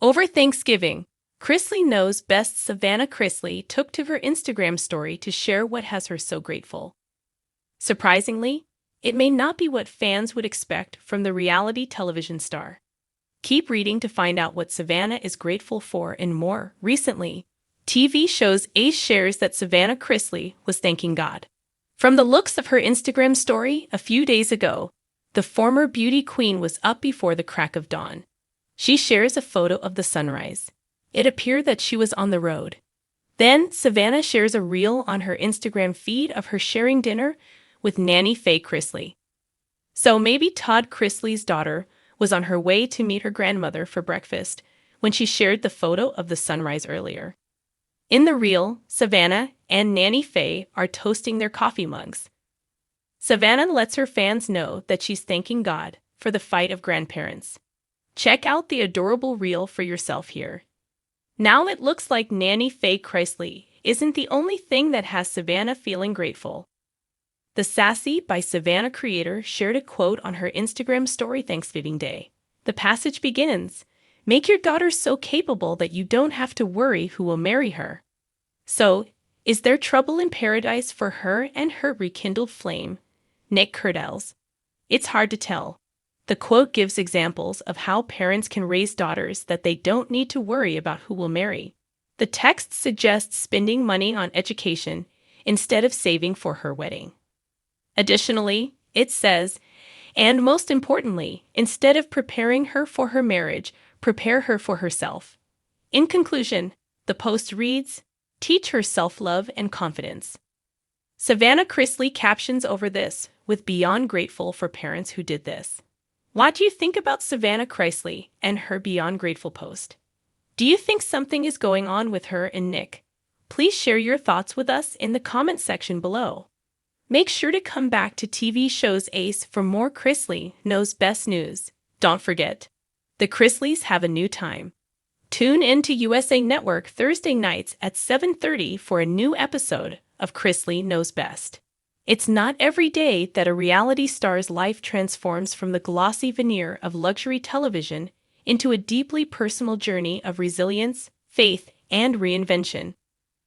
Over Thanksgiving, Chrisley Knows best Savannah Chrisley took to her Instagram story to share what has her so grateful. Surprisingly, it may not be what fans would expect from the reality television star. Keep reading to find out what Savannah is grateful for and more. Recently, TV shows Ace shares that Savannah Chrisley was thanking God. From the looks of her Instagram story a few days ago, the former beauty queen was up before the crack of dawn. She shares a photo of the sunrise. It appeared that she was on the road. Then, Savannah shares a reel on her Instagram feed of her sharing dinner with nanny Faye Chrisley. So maybe Todd Chrisley's daughter was on her way to meet her grandmother for breakfast when she shared the photo of the sunrise earlier. In the reel, Savannah and nanny Faye are toasting their coffee mugs. Savannah lets her fans know that she's thanking God for the fight of grandparents. Check out the adorable reel for yourself here. Now it looks like nanny Faye Chrisley isn't the only thing that has Savannah feeling grateful. The Sassy by Savannah creator shared a quote on her Instagram story Thanksgiving Day. The passage begins, "Make your daughter so capable that you don't have to worry who will marry her." So, is there trouble in paradise for her and her rekindled flame, Nick Curdles? It's hard to tell. The quote gives examples of how parents can raise daughters that they don't need to worry about who will marry. The text suggests spending money on education instead of saving for her wedding. Additionally, it says, and most importantly, instead of preparing her for her marriage, prepare her for herself. In conclusion, the post reads, "Teach her self-love and confidence." Savannah Chrisley captions over this, with "Beyond grateful for parents who did this." What do you think about Savannah Chrisley and her Beyond Grateful post? Do you think something is going on with her and Nick? Please share your thoughts with us in the comment section below. Make sure to come back to TV shows Ace for more Chrisley Knows Best news. Don't forget, the Chrisleys have a new time. Tune in to USA Network Thursday nights at 7:30 for a new episode of Chrisley Knows Best. It's not every day that a reality star's life transforms from the glossy veneer of luxury television into a deeply personal journey of resilience, faith, and reinvention.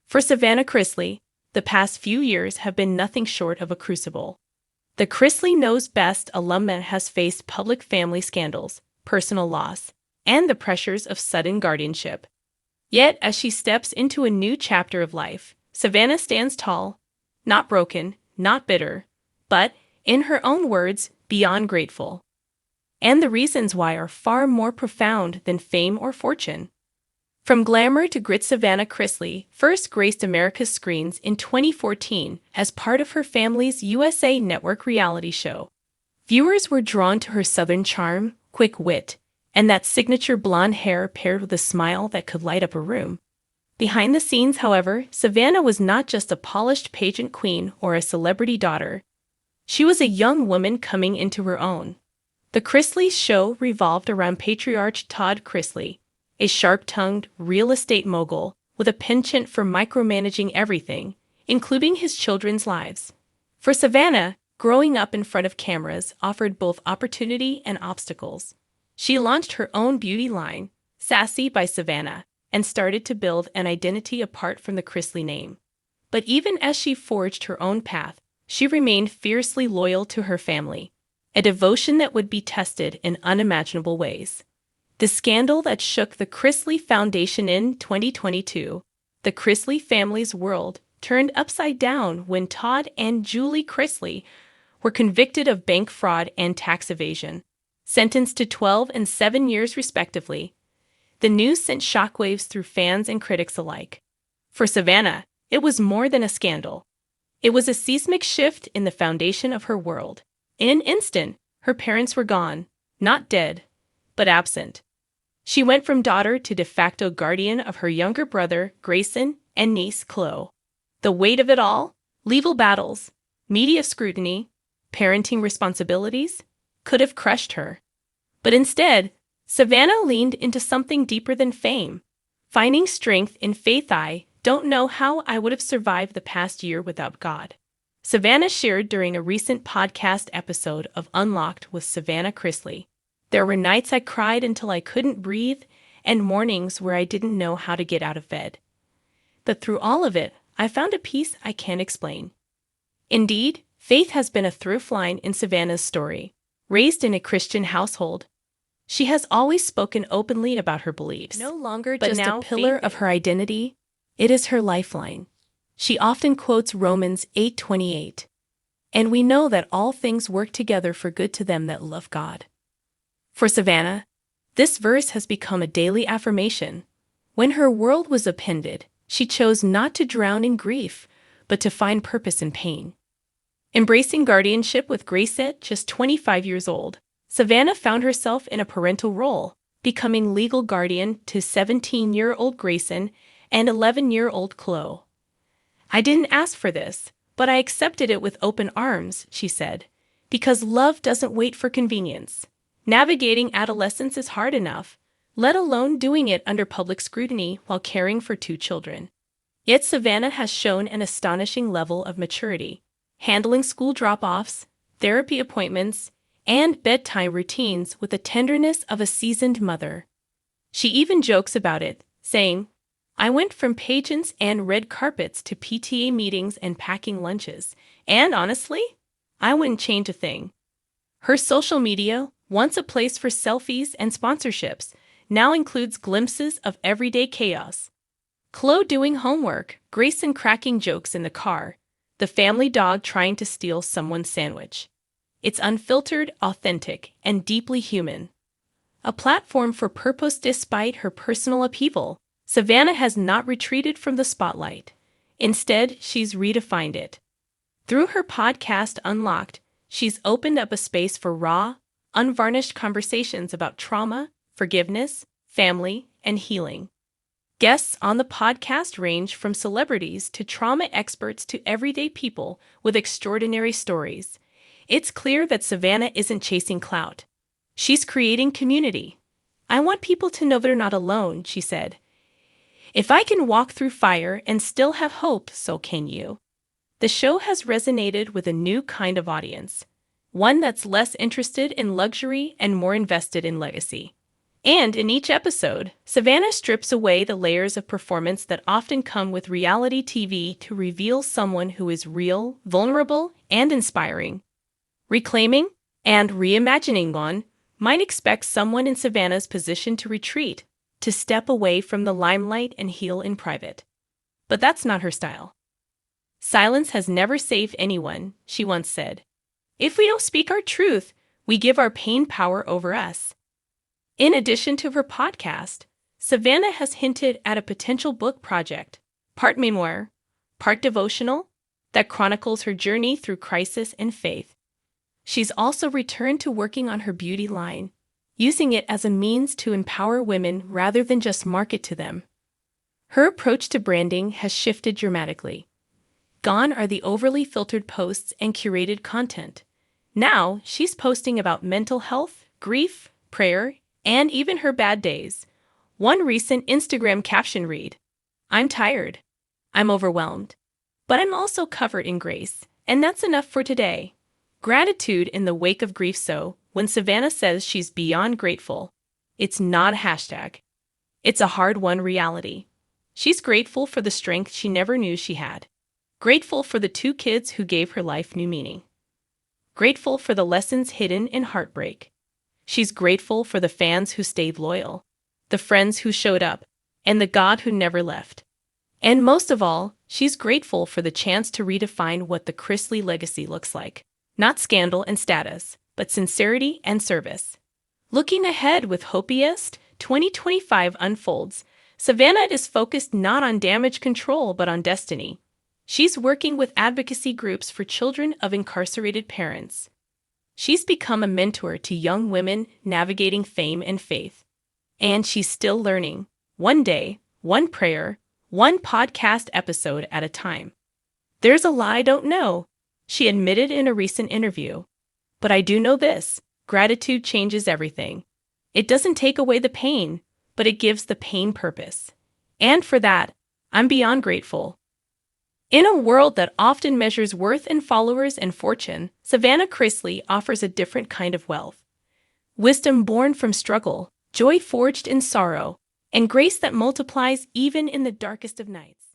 For Savannah Chrisley, the past few years have been nothing short of a crucible. The Chrisley Knows Best alumna has faced public family scandals, personal loss, and the pressures of sudden guardianship. Yet, as she steps into a new chapter of life, Savannah stands tall, not broken, not bitter, but, in her own words, beyond grateful. And the reasons why are far more profound than fame or fortune. From glamour to grit, Savannah Chrisley first graced America's screens in 2014 as part of her family's USA Network reality show. Viewers were drawn to her southern charm, quick wit, and that signature blonde hair paired with a smile that could light up a room. Behind the scenes, however, Savannah was not just a polished pageant queen or a celebrity daughter. She was a young woman coming into her own. The Chrisley show revolved around patriarch Todd Chrisley, a sharp-tongued real estate mogul with a penchant for micromanaging everything, including his children's lives. For Savannah, growing up in front of cameras offered both opportunity and obstacles. She launched her own beauty line, Sassy by Savannah, and started to build an identity apart from the Chrisley name. But even as she forged her own path, she remained fiercely loyal to her family, a devotion that would be tested in unimaginable ways. The scandal that shook the Chrisley Foundation in 2022, the Chrisley family's world turned upside down when Todd and Julie Chrisley were convicted of bank fraud and tax evasion, sentenced to 12 and 7 years respectively. The news sent shockwaves through fans and critics alike. For Savannah, it was more than a scandal. It was a seismic shift in the foundation of her world. In an instant, her parents were gone, not dead, but absent. She went from daughter to de facto guardian of her younger brother, Grayson, and niece, Chloe. The weight of it all, legal battles, media scrutiny, parenting responsibilities, could have crushed her. But instead, Savannah leaned into something deeper than fame, finding strength in faith. "I don't know how I would have survived the past year without God," Savannah shared during a recent podcast episode of Unlocked with Savannah Chrisley. "There were nights I cried until I couldn't breathe, and mornings where I didn't know how to get out of bed. But through all of it, I found a peace I can't explain. Indeed, faith has been a through line in Savannah's story. Raised in a Christian household, she has always spoken openly about her beliefs. No longer just a pillar of her identity, it is her lifeline. She often quotes Romans 8:28. And we know that all things work together for good to them that love God. For Savannah, this verse has become a daily affirmation. When her world was upended, she chose not to drown in grief, but to find purpose in pain. Embracing guardianship with grace at just 25 years old, Savannah found herself in a parental role, becoming legal guardian to 17-year-old Grayson and 11-year-old Chloe. "I didn't ask for this, but I accepted it with open arms," she said, "because love doesn't wait for convenience. Navigating adolescence is hard enough, let alone doing it under public scrutiny while caring for 2 children." Yet Savannah has shown an astonishing level of maturity, handling school drop-offs, therapy appointments, and bedtime routines with the tenderness of a seasoned mother. She even jokes about it, saying, "I went from pageants and red carpets to PTA meetings and packing lunches, and honestly, I wouldn't change a thing." Her social media, once a place for selfies and sponsorships, now includes glimpses of everyday chaos. Chloe doing homework, Grayson cracking jokes in the car, the family dog trying to steal someone's sandwich. It's unfiltered, authentic, and deeply human. A platform for purpose despite her personal upheaval, Savannah has not retreated from the spotlight. Instead, she's redefined it. Through her podcast Unlocked, she's opened up a space for raw, unvarnished conversations about trauma, forgiveness, family, and healing. Guests on the podcast range from celebrities to trauma experts to everyday people with extraordinary stories. It's clear that Savannah isn't chasing clout. She's creating community. "I want people to know they're not alone," she said. "If I can walk through fire and still have hope, so can you." The show has resonated with a new kind of audience, one that's less interested in luxury and more invested in legacy. And in each episode, Savannah strips away the layers of performance that often come with reality TV to reveal someone who is real, vulnerable, and inspiring. Reclaiming and reimagining one might expect someone in Savannah's position to retreat, to step away from the limelight and heal in private. But that's not her style. "Silence has never saved anyone," she once said. "If we don't speak our truth, we give our pain power over us." In addition to her podcast, Savannah has hinted at a potential book project, part memoir, part devotional, that chronicles her journey through crisis and faith. She's also returned to working on her beauty line, using it as a means to empower women rather than just market to them. Her approach to branding has shifted dramatically. Gone are the overly filtered posts and curated content. Now, she's posting about mental health, grief, prayer, and even her bad days. One recent Instagram caption read, "I'm tired. I'm overwhelmed. But I'm also covered in grace, and that's enough for today." Gratitude in the wake of grief. So, when Savannah says she's beyond grateful, it's not a hashtag. It's a hard-won reality. She's grateful for the strength she never knew she had. Grateful for the 2 kids who gave her life new meaning. Grateful for the lessons hidden in heartbreak. She's grateful for the fans who stayed loyal, the friends who showed up, and the God who never left. And most of all, she's grateful for the chance to redefine what the Chrisley legacy looks like. Not scandal and status, but sincerity and service. Looking ahead with hoppiest 2025 unfolds, Savannah is focused not on damage control but on destiny. She's working with advocacy groups for children of incarcerated parents. She's become a mentor to young women navigating fame and faith. And she's still learning, one day, one prayer, one podcast episode at a time. "There's a lot I don't know," she admitted in a recent interview. "But I do know this: gratitude changes everything. It doesn't take away the pain, but it gives the pain purpose. And for that, I'm beyond grateful." In a world that often measures worth in followers and fortune, Savannah Chrisley offers a different kind of wealth. Wisdom born from struggle, joy forged in sorrow, and grace that multiplies even in the darkest of nights.